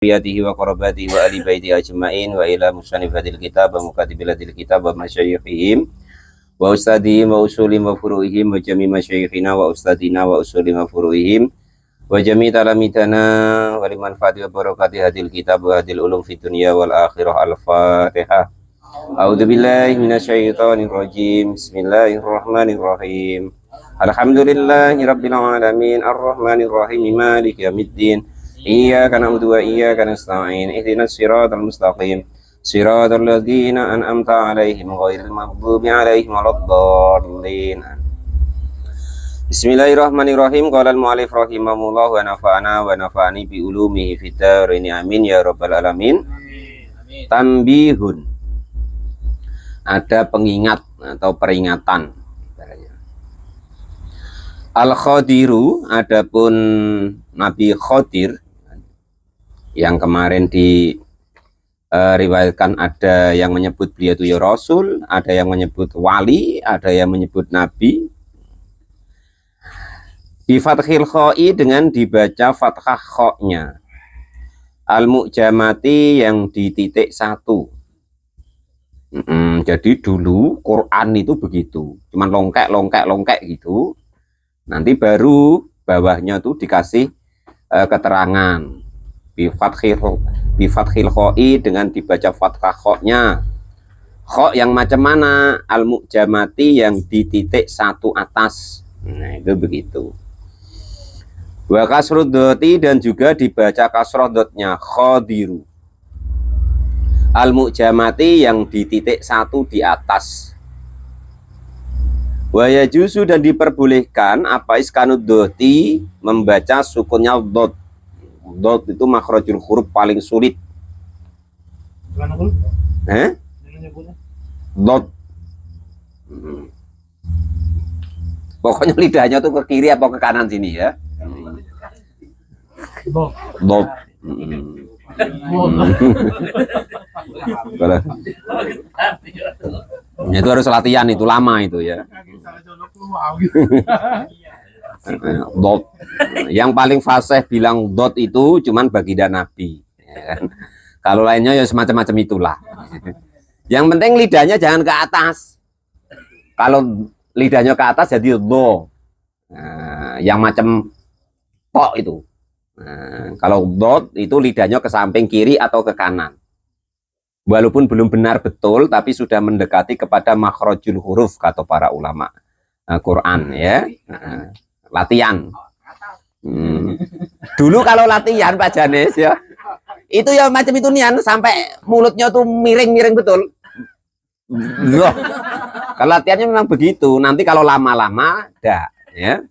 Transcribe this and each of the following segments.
ذريته وقرباته وآل بيته أجمعين وإلى مصنفات الكتاب ومكاتبات الكتاب ومشايخهم وأستاذهم وأصولهم وفروعهم وجميع مشايخنا وأستاذنا وأصولهم وفروعهم وجميع تلاميذنا ولمنفعة وبركات هذه الكتاب وهذه العلوم في الدنيا والآخرة. الفاتحة. أعوذ بالله من الشيطان الرجيم. بسم الله الرحمن الرحيم. الحمد لله رب العالمين الرحمن الرحيم مالك يوم الدين إياك نعبد وإياك نستعين اهدنا الصراط المستقيم صراط الذين أنعمت عليهم غير المغضوب عليهم ولا الضالين. Bismillahirrahmanirrahim. Qala al-mu'allif rahimahullah wa nafa'ana wa nafa'ani bi ulumihi fid dharain amin ya rabbal alamin. Tambihun, ada pengingat atau peringatan. Al-Khadiru, adapun Nabi Khadir yang kemarin diriwayatkan ada yang menyebut beliau itu ya Rasul, ada yang menyebut wali, ada yang menyebut Nabi. Di fathil kho'i, dengan dibaca fathah kho'nya. Al-mu'jamati, yang di titik satu. Jadi dulu Quran itu begitu, cuman longkek gitu. Nanti baru bawahnya tuh dikasih keterangan. Bi fathil kho'i, dengan dibaca fathah kho'nya. Kho' yang macam mana? Al-mu'jamati, yang di titik satu atas. Nah, itu begitu. Wa kasrud doti, dan juga dibaca kasroh dotnya. Khadiru. Al-mu'jamati, yang di titik satu di atas. Wa yajuzu, dan diperbolehkan apa iskanud doti, membaca sukunnya dot. Dot itu makhrajul huruf paling sulit. Dot. Pokoknya lidahnya tuh ke kiri atau ke kanan sini ya. Dot. Itu harus latihan, itu lama itu ya. Dot. Yang paling fasih bilang dot itu cuman baginda Nabi ya kan? Kalau lainnya ya semacam-macam itulah. Yang penting lidahnya jangan ke atas. Kalau lidahnya ke atas jadi do. Nah, yang macam tok itu. Nah, kalau dot itu lidahnya ke samping kiri atau ke kanan. Walaupun belum benar betul, tapi sudah mendekati kepada makhrajul huruf kata para ulama Quran ya. Latihan. Dulu kalau latihan Pak Janes ya, itu ya macam itu nian, sampai mulutnya tuh miring-miring betul. Loh. Kalau latihannya memang begitu. Nanti kalau lama-lama dah ya.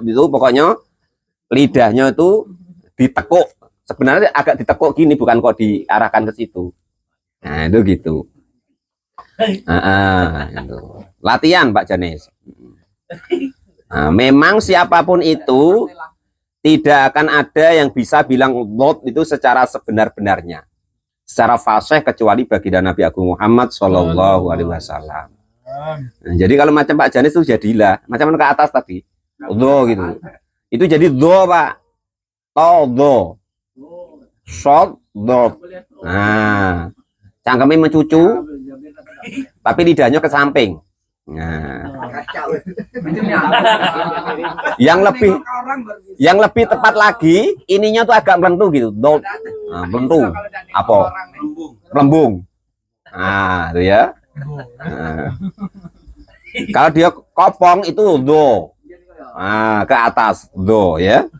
Itu pokoknya lidahnya itu ditekuk. Sebenarnya agak ditekuk gini, bukan kok diarahkan ke situ. Nah, itu gitu. Itu. Latihan Pak Janes. Nah, memang siapapun itu tidak akan ada yang bisa bilang dot itu secara sebenar-benarnya, secara fasih, kecuali baginda Nabi Agung Muhammad Shallallahu Alaihi Wasallam. Nah, jadi kalau macam Pak Janis itu jadilah macam ke atas tadi, do gitu. Itu jadi do Pak, to do, shot do. Nah, cangkemnya mencucu, tapi lidahnya ke samping. Nah, yang lebih tepat lagi, ininya tuh agak melentu gitu, dot, melentu, apa? Melembung. Nah, itu ya. Nah. Kalau dia kopong itu do, nah, ke atas do ya.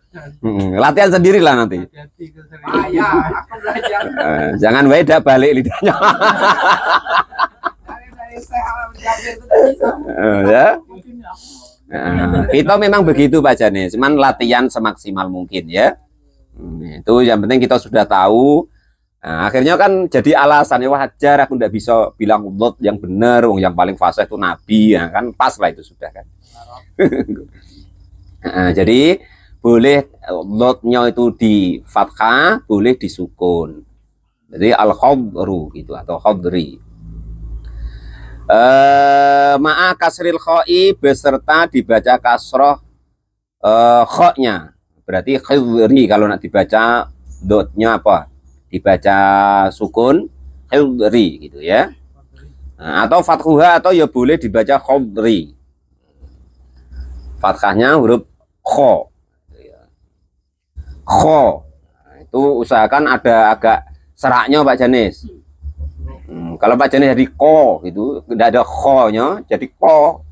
Latihan sendirilah nanti. Jangan beda balik lidahnya. Ya. Kita memang begitu Pak Janes, cuman latihan semaksimal mungkin ya. Itu yang penting kita sudah tahu. Nah, akhirnya kan jadi alasan ya, wajar aku tidak bisa bilang dot yang benar, yang paling fasih itu Nabi ya kan, pas lah itu sudah kan. Nah, jadi boleh dotnya itu di fathah, boleh disukun. Jadi al-khadru gitu atau khadri. Ma'a kasril kho'i, beserta dibaca kasroh kho'nya. Berarti khidri kalau nak dibaca dotnya apa? Dibaca sukun khidri gitu ya. Nah, atau fathuha atau ya boleh dibaca khidri. Fathahnya huruf kho. Kho. Nah, itu usahakan ada agak seraknya Pak Janis. Kalau Pak Janis jadi ko gitu, tidak ada kho-nya, jadi ko.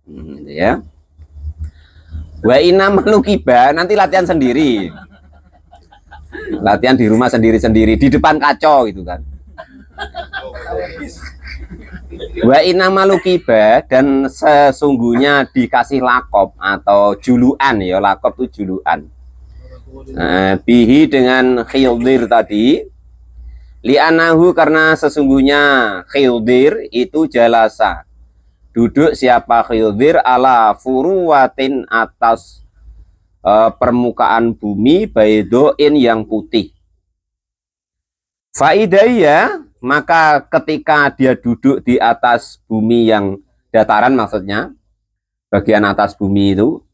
Gitu ya. Wa inna malukiba, nanti latihan sendiri. Latihan di rumah sendiri-sendiri, di depan kaca gitu kan. Wa inna malukiba, dan sesungguhnya dikasih lakop atau juluan ya, lakop itu juluan. Nah, bihi dengan khildir tadi, li'anahu karena sesungguhnya khildir itu jalasa. Duduk siapa khildir ala furuwatin atas permukaan bumi baidoin yang putih. Faidaya, maka ketika dia duduk di atas bumi yang dataran, maksudnya bagian atas bumi itu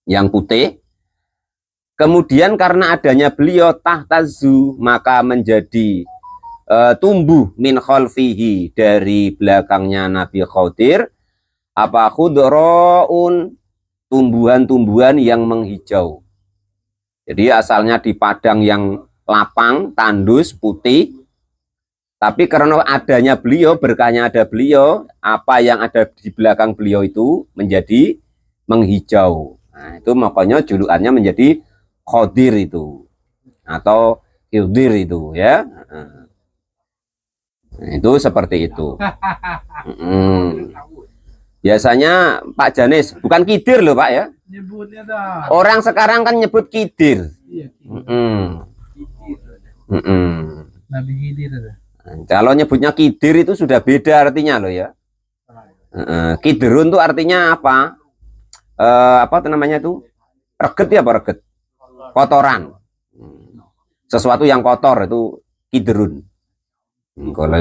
yang putih, kemudian karena adanya beliau tahtazu, maka menjadi tumbuh min khalfihi, dari belakangnya Nabi Khidir, apa khudroun, tumbuhan-tumbuhan yang menghijau. Jadi asalnya di padang yang lapang, tandus, putih, tapi karena adanya beliau, berkahnya ada beliau, apa yang ada di belakang beliau itu menjadi menghijau. Nah, itu makanya julukannya menjadi Khidir itu, atau Khidir itu ya. Nah, itu seperti itu. Biasanya Pak Janis, bukan Kidir loh Pak ya. Orang sekarang kan nyebut Kidir. Nabi Khidir. Kalau nyebutnya Kidir itu sudah beda artinya loh ya. Kidirun itu artinya apa? Apa namanya itu? Reget ya, apa reget? Kotoran. Sesuatu yang kotor itu Kidirun. Kalau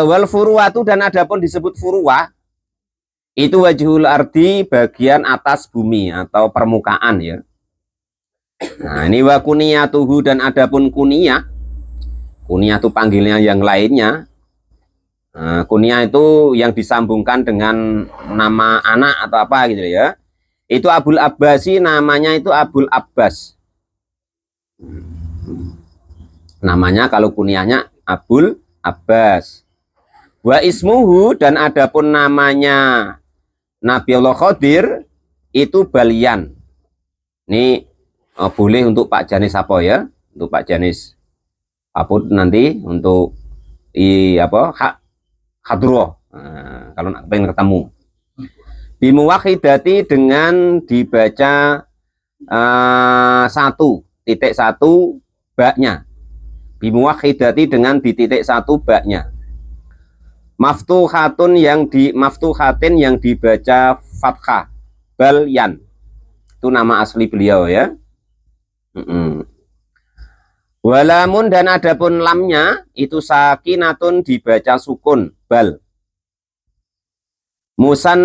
wal furuwatu, dan adapun disebut furuwa itu wajhul ardi, bagian atas bumi atau permukaan ya. Nah, ini wa kuniyatuhu, dan adapun kuniyah itu panggilnya yang lainnya. Nah, kuniyah itu yang disambungkan dengan nama anak atau apa gitu ya. Itu Abul Abbasi, namanya itu Abul Abbas. Namanya kalau kuniyahnya Abul Abbas. Wa ismuhu, dan adapun namanya Nabiullah Khidir itu Balian. Ini boleh untuk Pak Janis apa ya? Untuk Pak Janis apa nanti untuk hadroh. Nah, kalau pengen ketemu. Bimuwahidati, dengan dibaca 1.1 baknya. Bimuwahidati, dengan di.1 baknya. Maftuhatin yang dibaca fathah. Balyan, itu nama asli beliau ya. Walamun, dan adapun lamnya itu sakinatun, dibaca sukun bal. Musan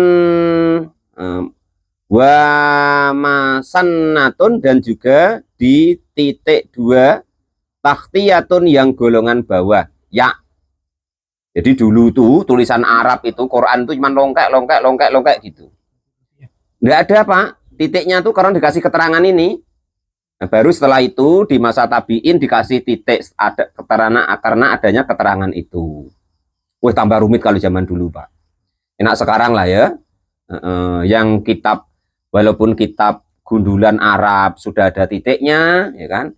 wa masannatun, dan juga di .2 takhtiyatun, yang golongan bawah ya. Jadi dulu tuh tulisan Arab itu, Quran itu cuma longkek gitu. Nggak ada Pak, titiknya tuh karena dikasih keterangan ini. Nah, baru setelah itu di masa tabiin dikasih titik, ada keterangan karena adanya keterangan itu. Wah, tambah rumit kalau zaman dulu Pak. Enak sekarang lah ya. Yang kitab, walaupun kitab gundulan Arab sudah ada titiknya, ya kan?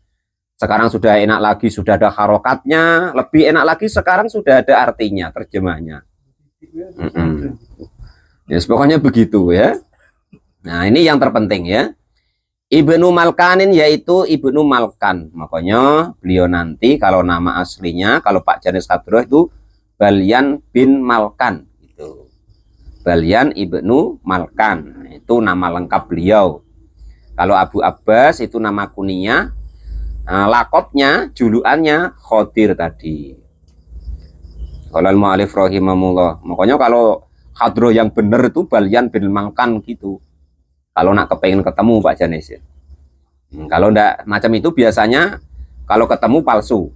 Sekarang sudah enak lagi, sudah ada harokatnya. Lebih enak lagi sekarang sudah ada artinya, terjemahnya. Ya, pokoknya begitu ya. Nah, ini yang terpenting ya. Ibnu Malkanin, yaitu Ibnu Malkan. Makanya beliau nanti kalau nama aslinya, kalau Pak Janis Hadroh itu Balyan bin Malkan. Gitu. Balyan Ibnu Malkan. Itu nama lengkap beliau. Kalau Abu Abbas itu nama kuniyah. Lakopnya, julukannya Khidir tadi. Kalau al-mu'alif rahimahullah. Makanya kalau Hadroh yang benar itu Balyan bin Malkan gitu. Kalau nak kepengen ketemu Pak Janis ya. Kalau enggak macam itu biasanya kalau ketemu palsu.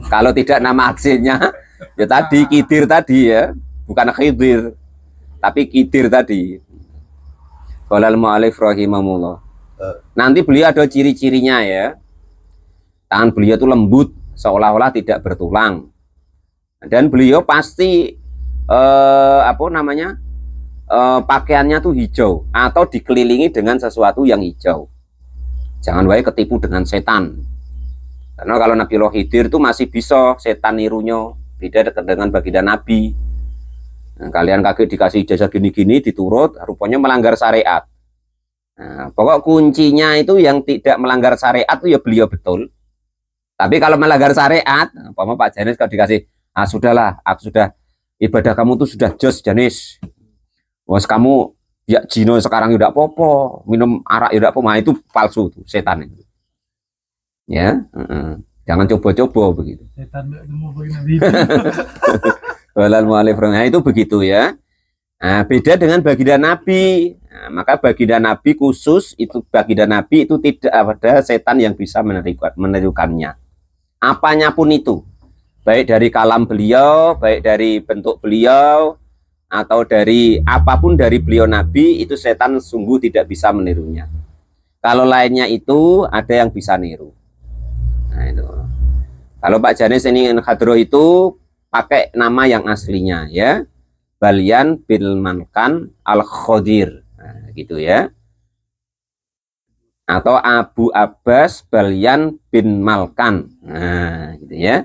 Kalau tidak nama aslinya ya tadi Kidir tadi ya, bukan Khidir, tapi Kidir tadi. Qala al-mu'allif rahimahullah. Nanti beliau ada ciri-cirinya ya. Tangan beliau itu lembut, seolah-olah tidak bertulang. Dan beliau pasti pakaiannya tuh hijau atau dikelilingi dengan sesuatu yang hijau. Jangan wae ketipu dengan setan. Karena kalau Nabi Allah Khidir itu masih bisa setan nirunya, beda dengan baginda Nabi. Nah, kalian kaget dikasih ijazah gini-gini diturut, rupanya melanggar syariat. Nah, pokok kuncinya itu yang tidak melanggar syariat itu ya beliau betul. Tapi kalau melanggar syariat, Pak Janis kalau dikasih, sudahlah, aku sudah ibadah kamu tuh sudah jos Janis. Wes kamu ya jino sekarang udah popo, minum arak udah popo, itu palsu tuh, setan itu. Ya, jangan coba-coba begitu. Setan mau Nabi. Walal mu'alif, nah itu begitu ya. Nah, beda dengan baginda Nabi. Nah, maka baginda Nabi khusus itu baginda Nabi itu tidak ada setan yang bisa menirukannya. Apanya pun itu, baik dari kalam beliau, baik dari bentuk beliau, atau dari apapun dari beliau Nabi, itu setan sungguh tidak bisa menirunya. Kalau lainnya itu ada yang bisa niru. Nah itu. Kalau Pak Janis ini Khadro itu pakai nama yang aslinya ya, Balyan bin Malkan Al-Khodir, nah, gitu ya. Atau Abu Abbas Balyan bin Malkan, nah gitu ya.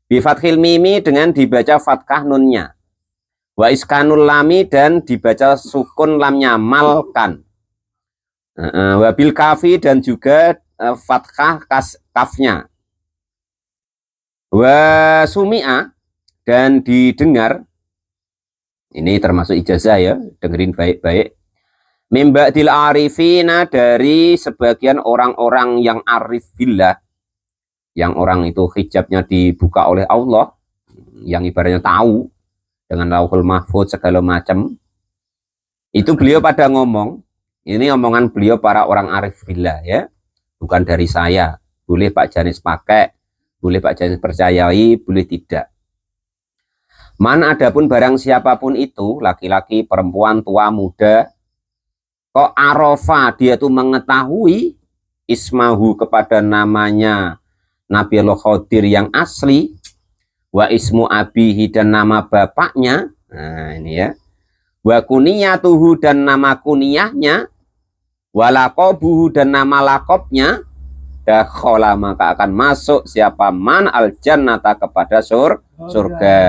Bi fathil mimi dengan dibaca fathah nunnya, wa iskanul lami dan dibaca sukun lamnya Malkan, wabil kafi dan juga fathah kafnya, wa sumi'a dan didengar. Ini termasuk ijazah ya, dengerin baik-baik. Mimba'dil arifina dari sebagian orang-orang yang arif billah, yang orang itu hijabnya dibuka oleh Allah, yang ibaratnya tahu dengan lauhul mahfud segala macam. Itu beliau pada ngomong, ini omongan beliau para orang arif billah ya, bukan dari saya. Boleh Pak Janis pakai, boleh Pak Janis percayai, boleh tidak. Man adapun barang siapapun itu, laki-laki, perempuan, tua, muda, kok arofa dia tuh mengetahui ismahu kepada namanya Nabi Allah Khodir yang asli, wa ismu abihi dan nama bapaknya, nah ini ya, wa kuniyatuhu dan nama kuniyahnya, wa laqabuhu dan nama lakobnya, dakhala maka akan masuk siapa man al jannata kepada surga.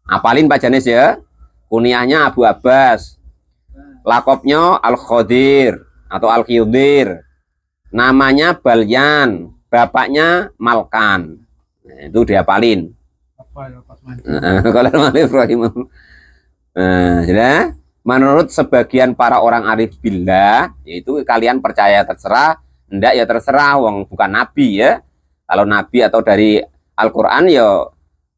Apalin Pak Janis ya, kuniyahnya Abu Abbas, lakopnya Al-Khodir atau Al-Khidir, namanya Balyan, bapaknya Malkan. Nah, itu dihafalin. Kalau Arif Rahimahullah. Nah, menurut sebagian para orang arif billah, yaitu kalian percaya terserah, enggak ya terserah, wong bukan nabi ya. Kalau nabi atau dari Al-Qur'an ya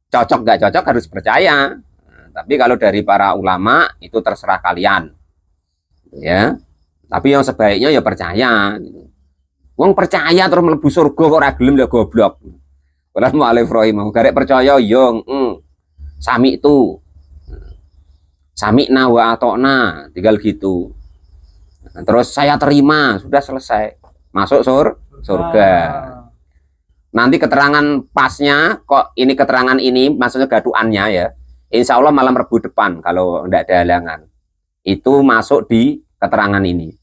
cocok gak cocok harus percaya. Nah, tapi kalau dari para ulama itu terserah kalian. Ya. Tapi yang sebaiknya ya percaya. Wong percaya terus mlebu surga kok ora gelem ya goblok. Qala mu'allif rahimah, garek percaya yo sami itu. Sami'na wa ata'na, tinggal gitu. Nah, terus saya terima, sudah selesai. Masuk surga. Nanti keterangan pasnya, kok ini keterangan ini, maksudnya gaduannya ya, insya Allah malam Rebu depan, kalau tidak ada halangan. Itu masuk di keterangan ini.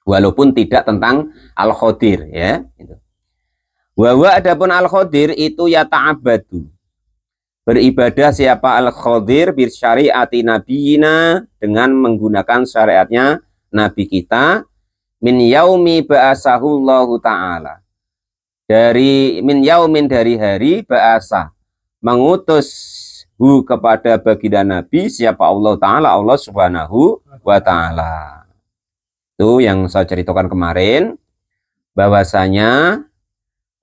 Walaupun tidak tentang Al-Khodir ya. Wawa adapun Al-Khodir itu ya ta'abadu. Beribadah siapa Al-Khodir bir syariati nabiyina dengan menggunakan syariatnya Nabi kita min yaumi ba'asahullahu ta'ala. Dari min yaumin dari hari ba'asa mengutus kepada baginda Nabi siapa Allah Ta'ala, Allah Subhanahu wa Ta'ala. Itu yang saya ceritakan kemarin, bahwasanya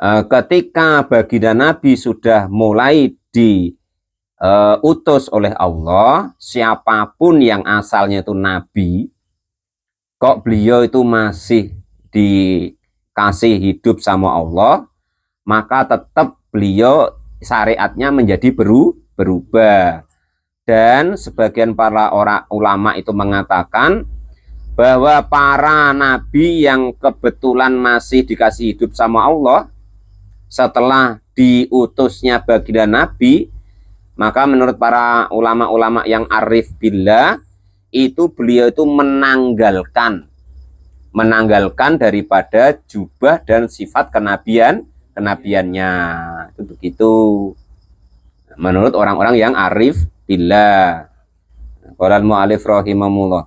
ketika baginda Nabi sudah mulai diutus oleh Allah, siapapun yang asalnya itu Nabi, kok beliau itu masih dikasih hidup sama Allah, maka tetap beliau syariatnya menjadi berubah. Dan sebagian para orang ulama itu mengatakan bahwa para nabi yang kebetulan masih dikasih hidup sama Allah setelah diutusnya baginda nabi, maka menurut para ulama-ulama yang arif billah itu beliau itu menanggalkan daripada jubah dan sifat kenabiannya. Itu begitu menurut orang-orang yang arif billah. Qala al-mu'allif rahimahullah.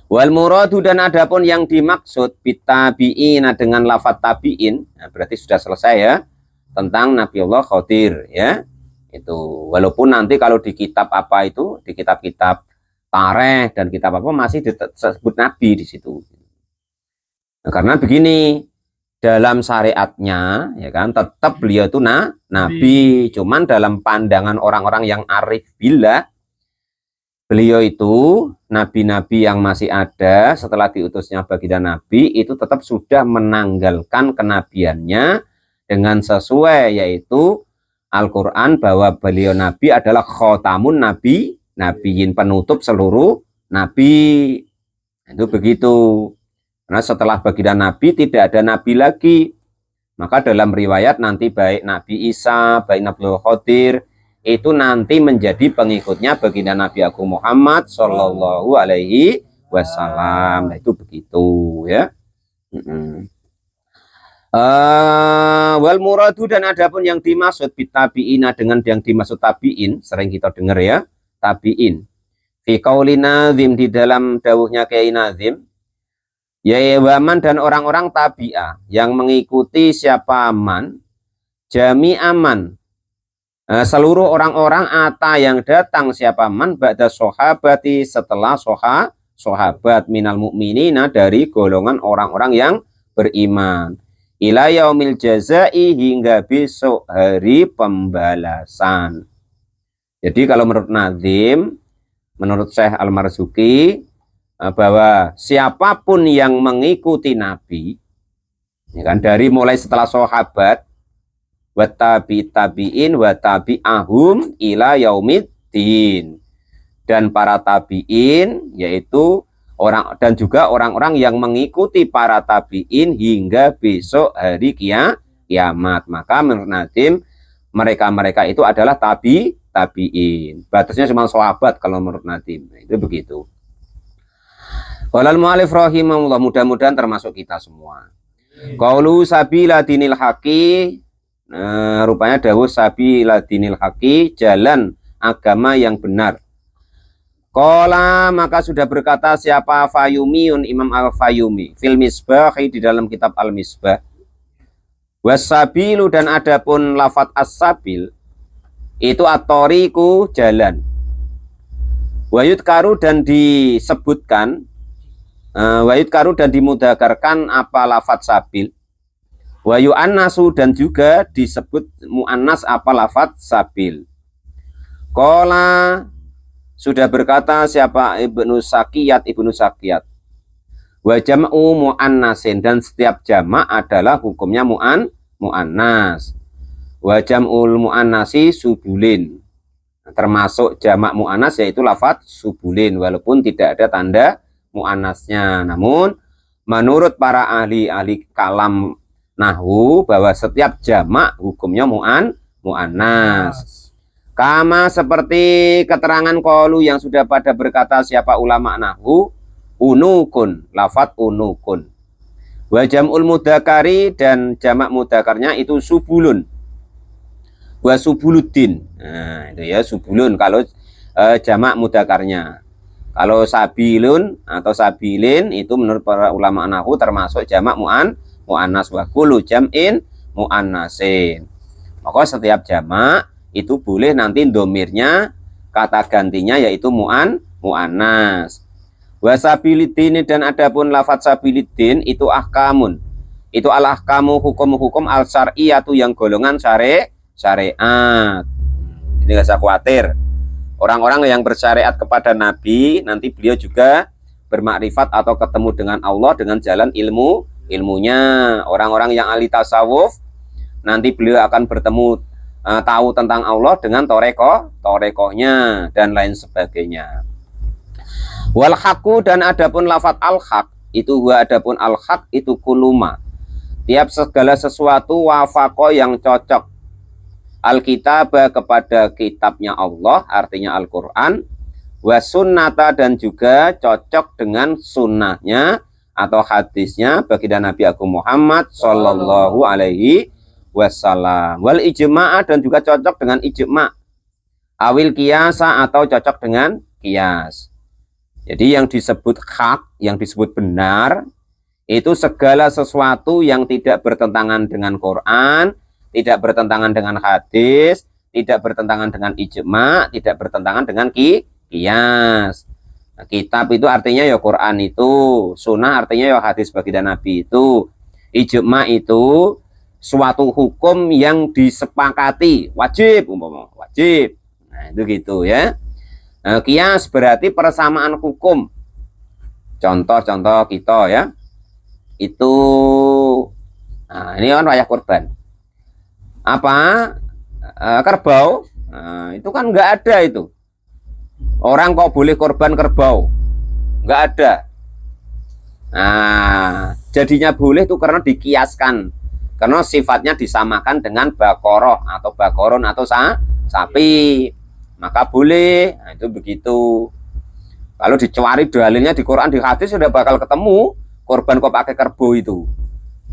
Wal muradu, dan adapun yang dimaksud bitabi'ina dengan lafaz tabi'in, nah berarti sudah selesai ya tentang Nabi Allah Khadir ya. Itu walaupun nanti kalau di kitab apa itu, di kitab-kitab tarikh dan kitab apa masih disebut nabi di situ. Nah, karena begini, dalam syariatnya ya kan tetap beliau itu nabi, cuman dalam pandangan orang-orang yang arif billah, beliau itu nabi-nabi yang masih ada setelah diutusnya baginda nabi itu tetap sudah menanggalkan kenabiannya dengan sesuai, yaitu Al-Quran bahwa beliau nabi adalah khotamun nabiyin, penutup seluruh nabi. Itu begitu. Karena setelah baginda nabi tidak ada nabi lagi. Maka dalam riwayat nanti baik Nabi Isa, baik Nabi Khadir itu nanti menjadi pengikutnya baginda Nabi Agung Muhammad Shallallahu Alaihi Wasallam. Nah, itu begitu ya. Wal muradu, dan adapun yang dimaksud bitabiina dengan yang dimaksud tabiin, sering kita dengar ya, tabiin. Fi qauli Nazim, di dalam dawuhnya Kiai Nazim, ya waman, dan orang-orang tabi'ah yang mengikuti siapa man, jami aman, seluruh orang-orang ata yang datang siapa man ba'da sahabati, setelah sahabat minal mu'minina, dari golongan orang-orang yang beriman, ila yaumil jazai, hingga besok hari pembalasan. Jadi kalau menurut Nazim, menurut Syekh Al-Marzuki, bahwa siapapun yang mengikuti Nabi ya kan, dari mulai setelah sahabat wa tabi'in wa tabi'ahum ila yaumiddin, dan para tabi'in yaitu orang, dan juga orang-orang yang mengikuti para tabi'in hingga besok hari kiamat. Maka menurut Nazim mereka itu adalah tabi'in. Batasnya cuma sahabat kalau menurut Nazim. Itu begitu. Qala al-mu'allif rahimahullah, mudah-mudahan termasuk kita semua. Qaulu sabila dinil haqi, rupanya dawuh sabila dinil haqi, jalan agama yang benar. Qala, maka sudah berkata siapa Fayumiun, Imam Al-Fayumi, fil Misbah, di dalam kitab Al-Misbah. Wasabilu, dan adapun lafat as-sabil itu at-thoriqu, jalan. Wayudkaru, dan disebutkan, wayudkaru, dan dimudzakarkan apa lafat sabil. Wayu'annasu, dan juga disebut mu'annas apa lafat sabil. Qala, sudah berkata siapa Ibnu Sakiyat, wa jam'u mu'annasin, dan setiap jamak adalah hukumnya mu'annas. Wa jam'ul mu'annasi subulin, termasuk jamak mu'annas yaitu lafat subulin, walaupun tidak ada tanda mu'annasnya. Namun menurut para ahli kalam nahwu bahwa setiap jamak hukumnya mu'annas. Kama, seperti keterangan qaulu yang sudah pada berkata siapa ulama nahwu, unukun, lafat unukun. Wa jam'ul mudakari, dan jamak mudakarnya itu subulun. Wa subuluddin. Nah, itu ya subulun kalau jamak mudakarnya. Kalau sabilun atau sabilin itu menurut para ulama nahwu termasuk jamak mu'annas, wa kullu jam'in mu'annasin. Maka setiap jamak itu boleh nanti domirnya kata gantinya yaitu mu'annas. Wasabiliddin, dan adapun lafaz sabiliddin itu ahkamun, itu al-ahkamu, hukum-hukum al-syar'iyatu, yang golongan syariat. Ini nggak usah khawatir, orang-orang yang bersyariat kepada Nabi nanti beliau juga bermakrifat atau ketemu dengan Allah dengan jalan ilmunya. Orang-orang yang ahli tasawuf nanti beliau akan bertemu tahu tentang Allah dengan torekohnya dan lain sebagainya. Wal haqqu, dan adapun lafat al haq itu adapun al haq itu kuluma, tiap segala sesuatu wafaqo yang cocok Alkitab kepada kitabnya Allah, artinya Al-Quran, wa sunnata, dan juga cocok dengan sunnahnya atau hadisnya baginda Nabi Agung Muhammad Sallallahu Alaihi Wasallam. Wal ijma'a, dan juga cocok dengan ijma', awil kiasa, atau cocok dengan kias. Jadi yang disebut hak, yang disebut benar, itu segala sesuatu yang tidak bertentangan dengan Quran, tidak bertentangan dengan hadis, tidak bertentangan dengan ijma', tidak bertentangan dengan kias. Nah, kitab itu artinya ya Quran itu, sunnah artinya ya hadis baginda Nabi itu, ijma' itu suatu hukum yang disepakati, wajib umpama, wajib. Nah, itu gitu ya. Nah, kias berarti persamaan hukum. Contoh-contoh kita ya. Itu nah, ini kan raya kurban. Apa? Kerbau. Nah, itu kan nggak ada itu. Orang kok boleh korban kerbau? Nggak ada. Nah, jadinya boleh itu karena dikiaskan. Karena sifatnya disamakan dengan bakoroh atau bakoron atau sapi. Maka boleh. Nah, itu begitu. Kalau dicari dalilnya di Quran, di hadis sudah bakal ketemu korban kok pakai kerbau itu.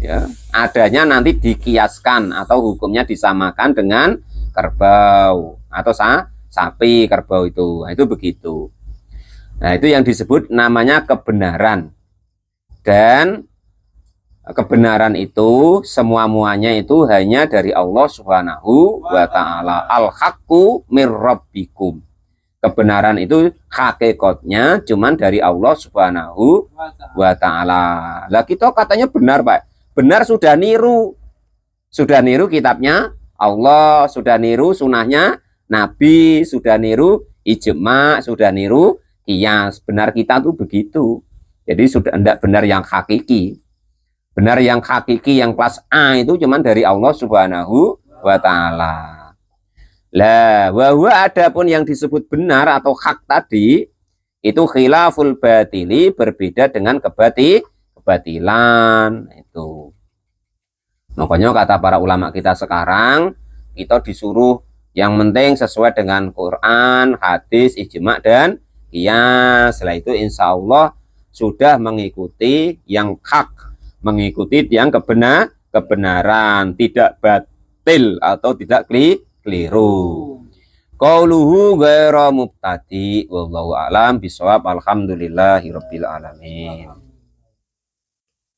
Ya, adanya nanti dikiaskan atau hukumnya disamakan dengan kerbau atau sapi kerbau itu. Nah, itu begitu. Nah, itu yang disebut namanya kebenaran. Dan kebenaran itu semua-muanya itu hanya dari Allah Subhanahu wa taala. Al-haqqu mir rabbikum. Kebenaran itu hakikatnya cuman dari Allah Subhanahu wa taala. Lah kita katanya benar, Pak. Benar sudah niru. Sudah niru kitabnya Allah, sudah niru sunnahnya Nabi, sudah niru ijma', sudah niru qiyas. Benar kita tuh begitu. Jadi sudah tidak benar yang hakiki. Benar yang hakiki, yang kelas A itu cuman dari Allah Subhanahu wa taala. Lah, bahwa adapun yang disebut benar atau hak tadi itu khilaful batili, berbeda dengan kebatilan itu. Makanya kata para ulama kita sekarang, kita disuruh yang penting sesuai dengan Quran, hadis, ijma' dan qiyas. Setelah itu insya Allah sudah mengikuti yang hak, mengikuti yang kebenaran, tidak batil atau tidak keliru. Qauluhu ghairu mubtadi, wallahu a'lam bishawab, alhamdulillahirabbil alamin.